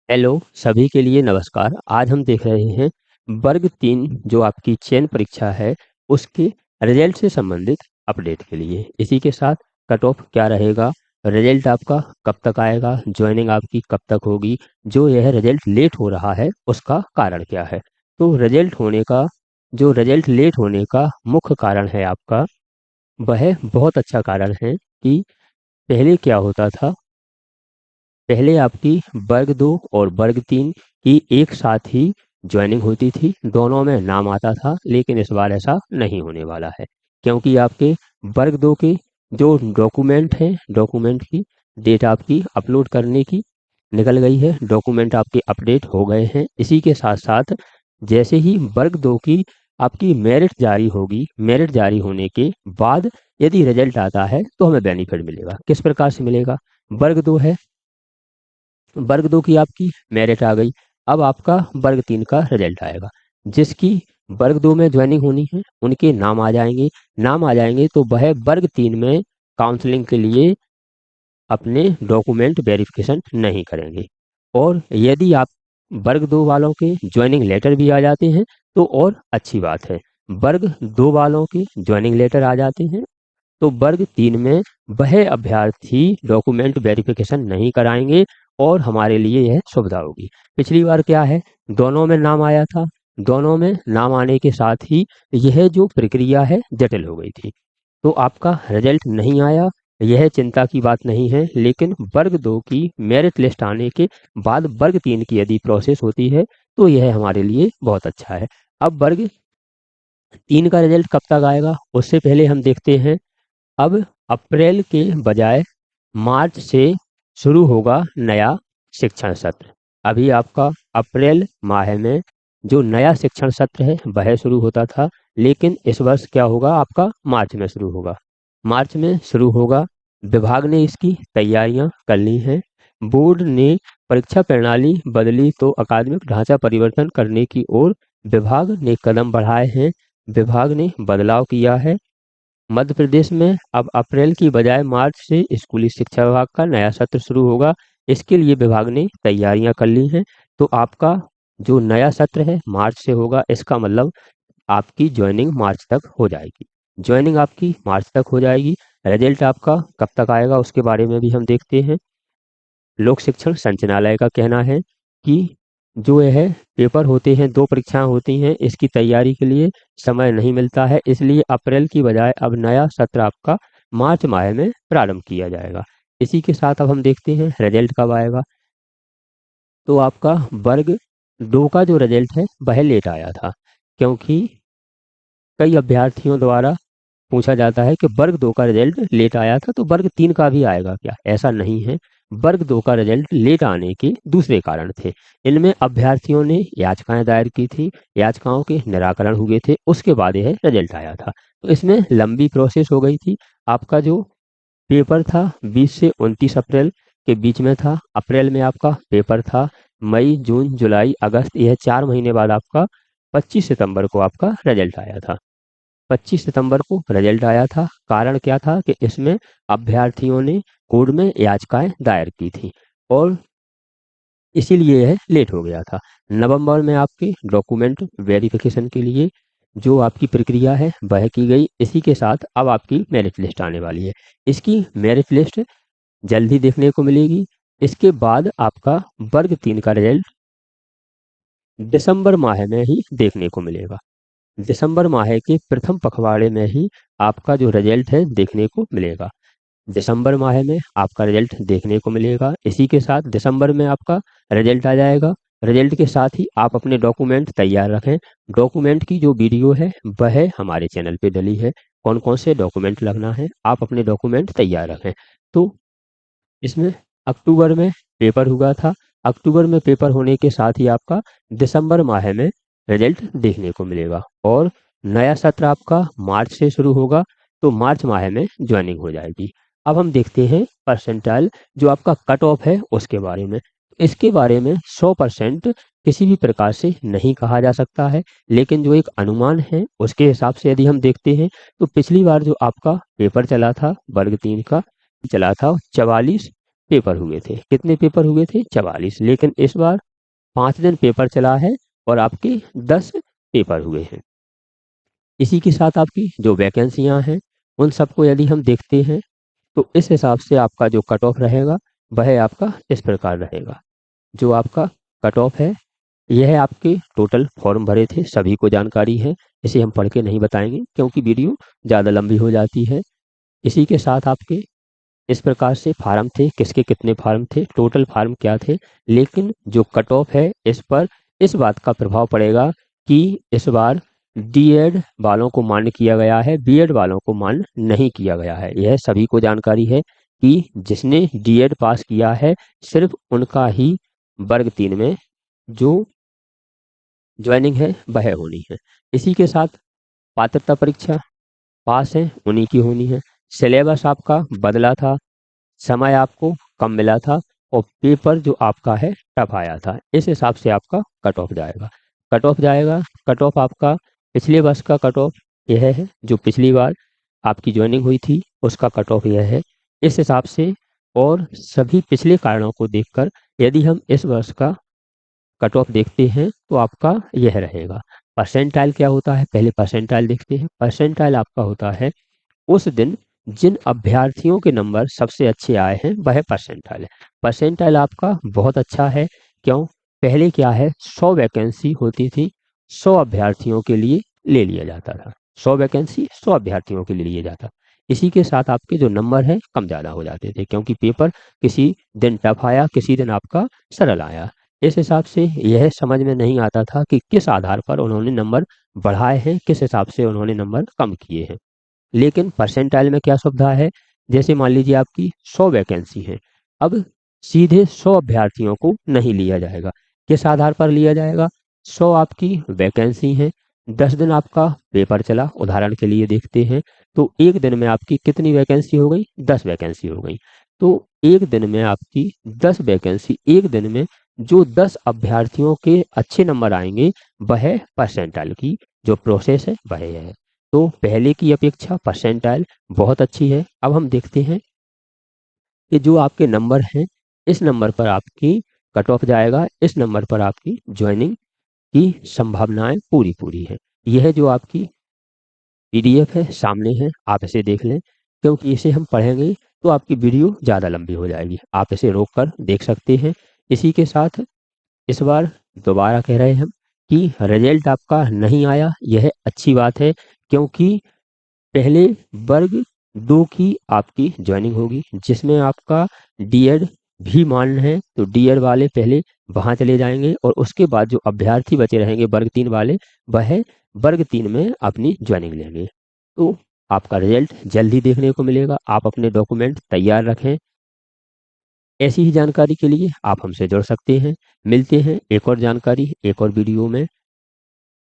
Hello सभी के लिए नमस्कार। आज हम देख रहे हैं वर्ग 3 जो आपकी चयन परीक्षा है उसके रिजल्ट से संबंधित अपडेट के लिए। इसी के साथ कट ऑफ क्या रहेगा, रिजल्ट आपका कब तक आएगा, ज्वाइनिंग आपकी कब तक होगी, जो यह रिजल्ट लेट हो रहा है उसका कारण क्या है। तो रिजल्ट लेट होने का मुख्य कारण है आपका, वह बहुत अच्छा कारण है कि पहले क्या होता था। पहले आपकी वर्ग 2 और वर्ग 3 की एक साथ ही ज्वाइनिंग होती थी, दोनों में नाम आता था, लेकिन इस बार ऐसा नहीं होने वाला है क्योंकि आपके वर्ग 2 के जो डॉक्यूमेंट हैं, डॉक्यूमेंट की डेट आपकी अपलोड करने की निकल गई है, डॉक्यूमेंट आपके अपडेट हो गए हैं। इसी के साथ साथ जैसे ही वर्ग 2 की आपकी मेरिट जारी होगी, मेरिट जारी होने के बाद यदि रिजल्ट आता है तो हमें बेनिफिट मिलेगा। किस प्रकार से मिलेगा, वर्ग 2 है, वर्ग 2 की आपकी मेरिट आ गई, अब आपका वर्ग 3 का रिजल्ट आएगा। जिसकी वर्ग 2 में ज्वाइनिंग होनी है उनके नाम आ जाएंगे, नाम आ जाएंगे तो वह वर्ग 3 में काउंसलिंग के लिए अपने डॉक्यूमेंट वेरिफिकेशन नहीं करेंगे। और यदि आप वर्ग 2 वालों के ज्वाइनिंग लेटर भी आ जाते हैं तो और अच्छी बात है। वर्ग 2 वालों के ज्वाइनिंग लेटर आ जाते हैं तो वर्ग 3 में वह अभ्यर्थी डॉक्यूमेंट वेरिफिकेशन नहीं कराएंगे और हमारे लिए यह सुविधा होगी। पिछली बार क्या है, दोनों में नाम आया था, दोनों में नाम आने के साथ ही यह जो प्रक्रिया है जटिल हो गई थी। तो आपका रिजल्ट नहीं आया, यह चिंता की बात नहीं है, लेकिन वर्ग 2 की मेरिट लिस्ट आने के बाद वर्ग 3 की यदि प्रोसेस होती है तो यह हमारे लिए बहुत अच्छा है। अब वर्ग 3 का रिजल्ट कब तक आएगा उससे पहले हम देखते हैं। अब अप्रैल के बजाय मार्च से शुरू होगा नया शिक्षण सत्र। अभी आपका अप्रैल माह में जो नया शिक्षण सत्र है वह शुरू होता था, लेकिन इस वर्ष क्या होगा, आपका मार्च में शुरू होगा। मार्च में शुरू होगा, विभाग ने इसकी तैयारियां कर ली हैं। बोर्ड ने परीक्षा प्रणाली बदली तो अकादमिक ढांचा परिवर्तन करने की ओर विभाग ने कदम बढ़ाए हैं, विभाग ने बदलाव किया है। मध्य प्रदेश में अब अप्रैल की बजाय मार्च से स्कूली शिक्षा विभाग का नया सत्र शुरू होगा। इसके लिए विभाग ने तैयारियां कर ली हैं। तो आपका जो नया सत्र है मार्च से होगा, इसका मतलब आपकी ज्वाइनिंग मार्च तक हो जाएगी। ज्वाइनिंग आपकी मार्च तक हो जाएगी। रिजल्ट आपका कब तक आएगा उसके बारे में भी हम देखते हैं। लोक शिक्षण संचालनालय का कहना है कि जो यह पेपर होते हैं, 2 परीक्षाएं होती हैं, इसकी तैयारी के लिए समय नहीं मिलता है, इसलिए अप्रैल की बजाय अब नया सत्र आपका मार्च माह में प्रारंभ किया जाएगा। इसी के साथ अब हम देखते हैं रिजल्ट कब आएगा। तो आपका वर्ग 2 का जो रिजल्ट है वह लेट आया था, क्योंकि कई अभ्यर्थियों द्वारा पूछा जाता है कि वर्ग 2 का रिजल्ट लेट आया था तो वर्ग 3 का भी आएगा क्या। ऐसा नहीं है, वर्ग 2 का रिजल्ट लेट आने के दूसरे कारण थे। इनमें अभ्यर्थियों ने याचिकाएं दायर की थी, याचिकाओं के निराकरण हुए थे, उसके बाद यह रिजल्ट आया था। तो इसमें लंबी प्रोसेस हो गई थी। आपका जो पेपर था 20 से 29 अप्रैल के बीच में था। अप्रैल में आपका पेपर था, मई जून जुलाई अगस्त, यह 4 महीने बाद आपका 25 सितंबर को आपका रिजल्ट आया था। 25 सितंबर को रिजल्ट आया था। कारण क्या था कि इसमें अभ्यर्थियों ने कोर्ट में याचिकाएं दायर की थी और इसीलिए यह लेट हो गया था। नवंबर में आपके डॉक्यूमेंट वेरिफिकेशन के लिए जो आपकी प्रक्रिया है वह की गई। इसी के साथ अब आपकी मेरिट लिस्ट आने वाली है। इसकी मेरिट लिस्ट जल्द ही देखने को मिलेगी। इसके बाद आपका वर्ग 3 का रिजल्ट दिसंबर माह में ही देखने को मिलेगा। दिसंबर माह के प्रथम पखवाड़े में ही आपका जो रिजल्ट है देखने को मिलेगा। दिसंबर माह में आपका रिजल्ट देखने को मिलेगा। इसी के साथ दिसंबर में आपका रिजल्ट आ जाएगा। रिजल्ट के साथ ही आप अपने डॉक्यूमेंट तैयार रखें। डॉक्यूमेंट की जो वीडियो है वह हमारे चैनल पे डली है, कौन कौन से डॉक्यूमेंट लगना है, आप अपने डॉक्यूमेंट तैयार रखें। तो इसमें अक्टूबर में पेपर हुआ था। अक्टूबर में पेपर होने के साथ ही आपका दिसंबर माह में रिजल्ट देखने को मिलेगा और नया सत्र आपका मार्च से शुरू होगा, तो मार्च माह में ज्वाइनिंग हो जाएगी। अब हम देखते हैं परसेंटाइल जो आपका कट ऑफ है उसके बारे में। इसके बारे में 100% किसी भी प्रकार से नहीं कहा जा सकता है, लेकिन जो एक अनुमान है उसके हिसाब से यदि हम देखते हैं तो पिछली बार जो आपका पेपर चला था वर्ग 3 का चला था पेपर हुए थे। कितने पेपर हुए थे? 44। लेकिन इस बार 5 दिन पेपर चला है और आपके 10 पेपर हुए हैं। इसी के साथ आपकी जो वैकेंसियां हैं उन सबको यदि हम देखते हैं तो इस हिसाब से आपका जो कट ऑफ रहेगा वह आपका इस प्रकार रहेगा। जो आपका कट ऑफ है यह आपके टोटल फॉर्म भरे थे सभी को जानकारी है, इसे हम पढ़ के नहीं बताएंगे क्योंकि वीडियो ज़्यादा लंबी हो जाती है। इसी के साथ आपके इस प्रकार से फार्म थे, किसके कितने फार्म थे, टोटल फार्म क्या थे। लेकिन जो कट ऑफ है इस पर इस बात का प्रभाव पड़ेगा कि इस बार डीएड वालों को मान्य किया गया है, बीएड वालों को मान्य नहीं किया गया है। यह सभी को जानकारी है कि जिसने डीएड पास किया है सिर्फ उनका ही वर्ग 3 में जो ज्वाइनिंग है वह होनी है। इसी के साथ पात्रता परीक्षा पास है उन्हीं की होनी है। सिलेबस आपका बदला था, समय आपको कम मिला था और पेपर जो आपका है टफ आया था। इस हिसाब से आपका कट ऑफ जाएगा। कट ऑफ जाएगा, कट ऑफ आपका पिछले वर्ष का कट ऑफ यह है, जो पिछली बार आपकी ज्वाइनिंग हुई थी उसका कट ऑफ यह है। इस हिसाब से और सभी पिछले कारणों को देखकर यदि हम इस वर्ष का कट ऑफ देखते हैं तो आपका यह रहेगा। परसेंटाइल क्या होता है, पहले परसेंटाइल देखते हैं। परसेंटाइल आपका होता है उस दिन जिन अभ्यर्थियों के नंबर सबसे अच्छे आए हैं वह परसेंटाइल है। परसेंटाइल आपका बहुत अच्छा है। क्यों? पहले क्या है, 100 वैकेंसी होती थी, 100 अभ्यर्थियों के लिए ले लिया जाता था। 100 वैकेंसी 100 अभ्यर्थियों के लिए लिया जाता। इसी के साथ आपके जो नंबर है कम ज़्यादा हो जाते थे क्योंकि पेपर किसी दिन टफ आया, किसी दिन आपका सरल आया। इस हिसाब से यह समझ में नहीं आता था कि किस आधार पर उन्होंने नंबर बढ़ाए हैं, किस हिसाब से उन्होंने नंबर कम किए हैं। लेकिन परसेंटाइल में क्या सुविधा है, जैसे मान लीजिए आपकी 100 वैकेंसी है, अब सीधे 100 अभ्यर्थियों को नहीं लिया जाएगा। किस आधार पर लिया जाएगा? 100 आपकी वैकेंसी है, 10 दिन आपका पेपर चला, उदाहरण के लिए देखते हैं तो एक दिन में आपकी कितनी वैकेंसी हो गई? 10 वैकेंसी हो गई। तो एक दिन में आपकी 10 वैकेंसी, एक दिन में जो 10 अभ्यर्थियों के अच्छे नंबर आएंगे वह परसेंटाइल की जो प्रोसेस है वह है। तो पहले की अपेक्षा परसेंटाइल बहुत अच्छी है। अब हम देखते हैं कि जो आपके नंबर हैं इस नंबर पर आपकी कट ऑफ जाएगा, इस नंबर पर आपकी ज्वाइनिंग की संभावनाएं पूरी पूरी है। यह जो आपकी पीडीएफ है सामने है, आप इसे देख लें क्योंकि इसे हम पढ़ेंगे तो आपकी वीडियो ज़्यादा लंबी हो जाएगी। आप इसे रोक कर देख सकते हैं। इसी के साथ इस बार दोबारा कह रहे हैं हम कि रिजल्ट आपका नहीं आया, यह अच्छी बात है क्योंकि पहले वर्ग 2 की आपकी ज्वाइनिंग होगी जिसमें आपका डीएड भी मान्य है। तो डीएड वाले पहले वहां चले जाएंगे और उसके बाद जो अभ्यर्थी बचे रहेंगे वर्ग 3 वाले वह वर्ग 3 में अपनी ज्वाइनिंग लेंगे। तो आपका रिजल्ट जल्द ही देखने को मिलेगा। आप अपने डॉक्यूमेंट तैयार रखें। ऐसी ही जानकारी के लिए आप हमसे जुड़ सकते हैं। मिलते हैं एक और जानकारी एक और वीडियो में।